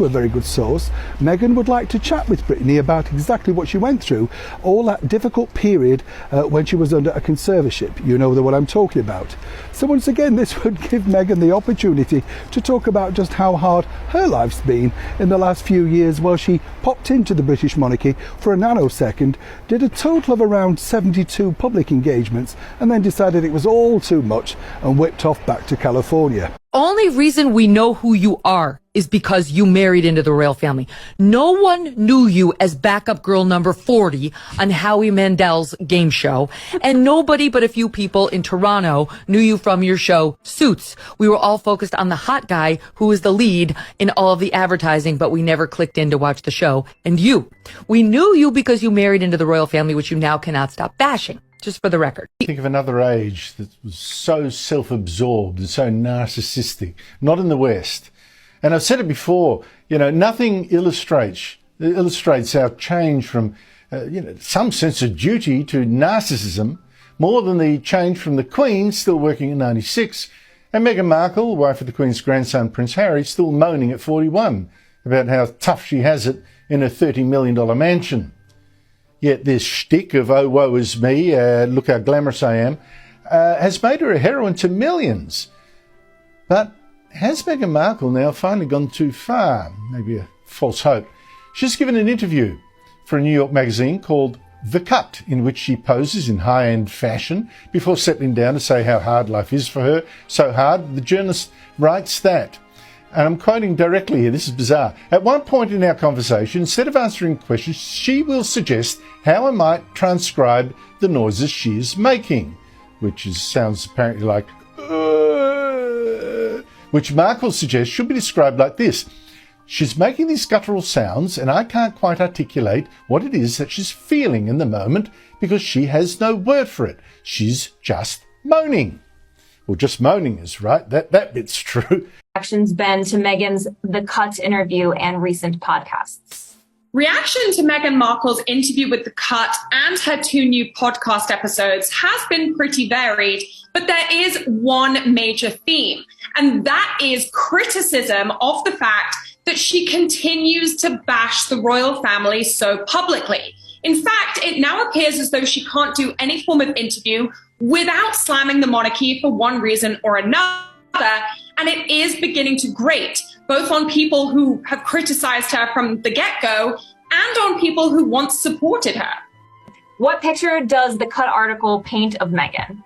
a very good source. Meghan would like to chat with Brittany about exactly what she went through, all that difficult period when she was under a conservatorship. You know the one I'm talking about. So once again, this would give Meghan the opportunity to talk about just how hard her life's been in the last few years while she popped into the British monarchy for a nanosecond, did a total of around 72 public engagements, and then decided it was all too much and whipped off back to California. Only reason we know who you are is because you married into the royal family. No one knew you as backup girl number 40 on Howie Mandel's game show, and nobody but a few people in Toronto knew you from your show Suits. We were all focused on the hot guy who was the lead in all of the advertising, but we never clicked in to watch the show. And you. We knew you because you married into the royal family, which you now cannot stop bashing. Just for the record. Think of another age that was so self-absorbed and so narcissistic, not in the West. And I've said it before, nothing illustrates our change from, some sense of duty to narcissism more than the change from the Queen, still working at 96, and Meghan Markle, wife of the Queen's grandson, Prince Harry, still moaning at 41 about how tough she has it in a $30 million mansion. Yet this shtick of, oh, woe is me, look how glamorous I am, has made her a heroine to millions. But has Meghan Markle now finally gone too far? Maybe a false hope. She's given an interview for a New York magazine called The Cut, in which she poses in high-end fashion before settling down to say how hard life is for her. So hard, the journalist writes that. And I'm quoting directly here, this is bizarre. At one point in our conversation, instead of answering questions, she will suggest how I might transcribe the noises she is making, sounds apparently like, which Markle suggests should be described like this. She's making these guttural sounds, and I can't quite articulate what it is that she's feeling in the moment because she has no word for it. She's just moaning. Well, just moaning is right. That bit's true. Reactions been to Meghan's The Cut interview and recent podcasts? Reaction to Meghan Markle's interview with The Cut and her 2 new podcast episodes has been pretty varied, but there is one major theme, and that is criticism of the fact that she continues to bash the royal family so publicly. In fact, it now appears as though she can't do any form of interview without slamming the monarchy for one reason or another. And it is beginning to grate, both on people who have criticized her from the get-go and on people who once supported her. What picture does the Cut article paint of Meghan?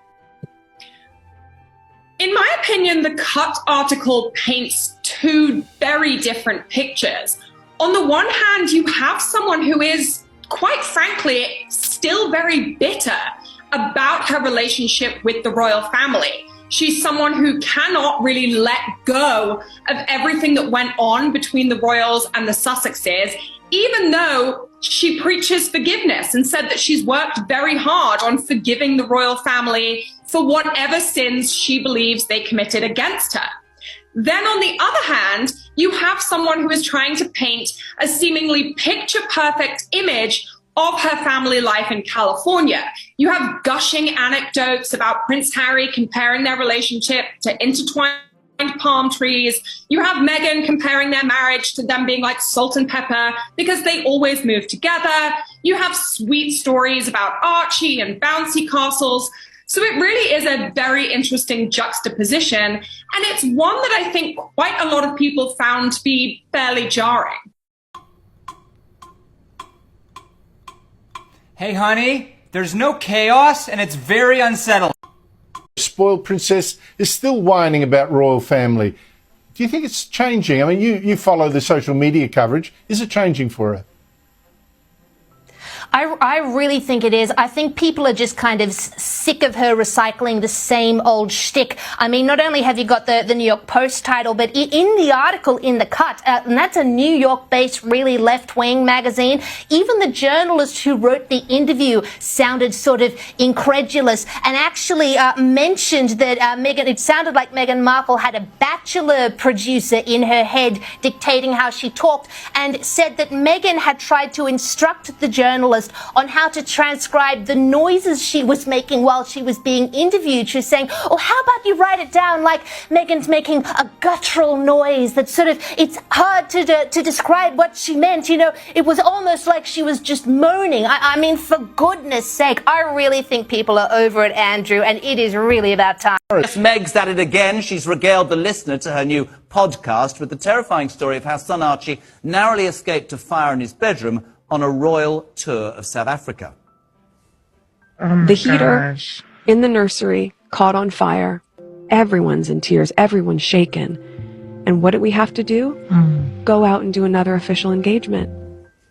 In my opinion, the Cut article paints 2 very different pictures. On the one hand, you have someone who is, quite frankly, still very bitter about her relationship with the royal family. She's someone who cannot really let go of everything that went on between the royals and the Sussexes, even though she preaches forgiveness and said that she's worked very hard on forgiving the royal family for whatever sins she believes they committed against her. Then on the other hand, you have someone who is trying to paint a seemingly picture-perfect image of her family life in California. You have gushing anecdotes about Prince Harry comparing their relationship to intertwined palm trees. You have Meghan comparing their marriage to them being like salt and pepper because they always move together. You have sweet stories about Archie and bouncy castles. So it really is a very interesting juxtaposition. And it's one that I think quite a lot of people found to be fairly jarring. Hey, honey, there's no chaos, and it's very unsettling. Spoiled princess is still whining about royal family. Do you think it's changing? I mean, you follow the social media coverage. Is it changing for her? I really think it is. I think people are just kind of sick of her recycling the same old shtick. I mean, not only have you got the New York Post title, but in the article in The Cut, and that's a New York-based, really left-wing magazine, even the journalist who wrote the interview sounded sort of incredulous and actually mentioned that it sounded like Meghan Markle had a bachelor producer in her head dictating how she talked, and said that Meghan had tried to instruct the journalist journalist on how to transcribe the noises she was making while she was being interviewed. She was saying, oh, how about you write it down like Meghan's making a guttural noise that sort of, it's hard to describe what she meant. You know, it was almost like she was just moaning. I mean, for goodness sake, I really think people are over it, Andrew, and it is really about time. Yes, Meg's at it again. She's regaled the listener to her new podcast with the terrifying story of how son Archie narrowly escaped a fire in his bedroom on a royal tour of South Africa. The heater in the nursery caught on fire. Everyone's in tears. Everyone's shaken. And what did we have to do? Go out and do another official engagement.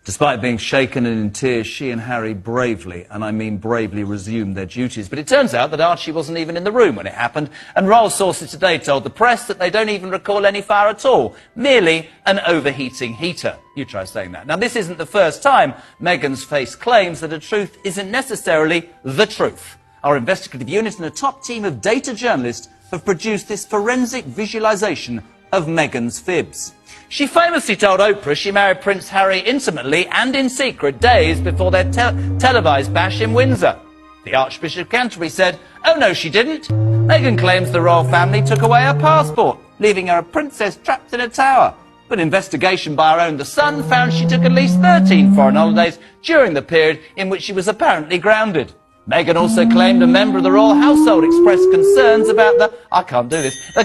Despite being shaken and in tears, she and Harry bravely, and I mean bravely, resumed their duties. But it turns out that Archie wasn't even in the room when it happened, and royal sources today told the press that they don't even recall any fire at all, merely an overheating heater. You try saying that. Now, this isn't the first time Meghan's faced claims that a truth isn't necessarily the truth. Our investigative unit and a top team of data journalists have produced this forensic visualization of Meghan's fibs. She famously told Oprah she married Prince Harry intimately and in secret days before their televised bash in Windsor. The Archbishop of Canterbury said, oh no, she didn't. Meghan claims the royal family took away her passport, leaving her a princess trapped in a tower. But investigation by her own The Sun found she took at least 13 foreign holidays during the period in which she was apparently grounded. Meghan also claimed a member of the royal household expressed concerns about the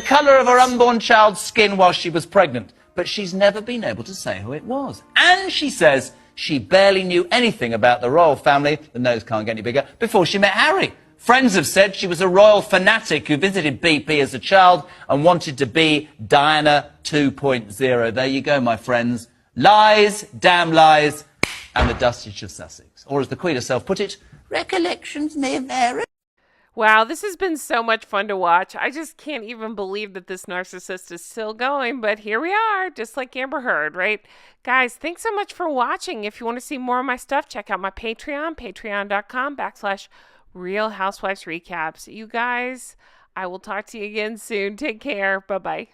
colour of her unborn child's skin while she was pregnant. But she's never been able to say who it was. And she says she barely knew anything about the royal family, the nose can't get any bigger, before she met Harry. Friends have said she was a royal fanatic who visited BP as a child and wanted to be Diana 2.0. There you go, my friends. Lies, damn lies, and the Duchess of Sussex. Or as the Queen herself put it, recollections may vary. Wow, this has been so much fun to watch. I just can't even believe that this narcissist is still going, but here we are, just like Amber Heard, right? Guys, thanks so much for watching. If you want to see more of my stuff, check out my Patreon, patreon.com/Real Housewives Recaps. You guys, I will talk to you again soon. Take care. Bye-bye.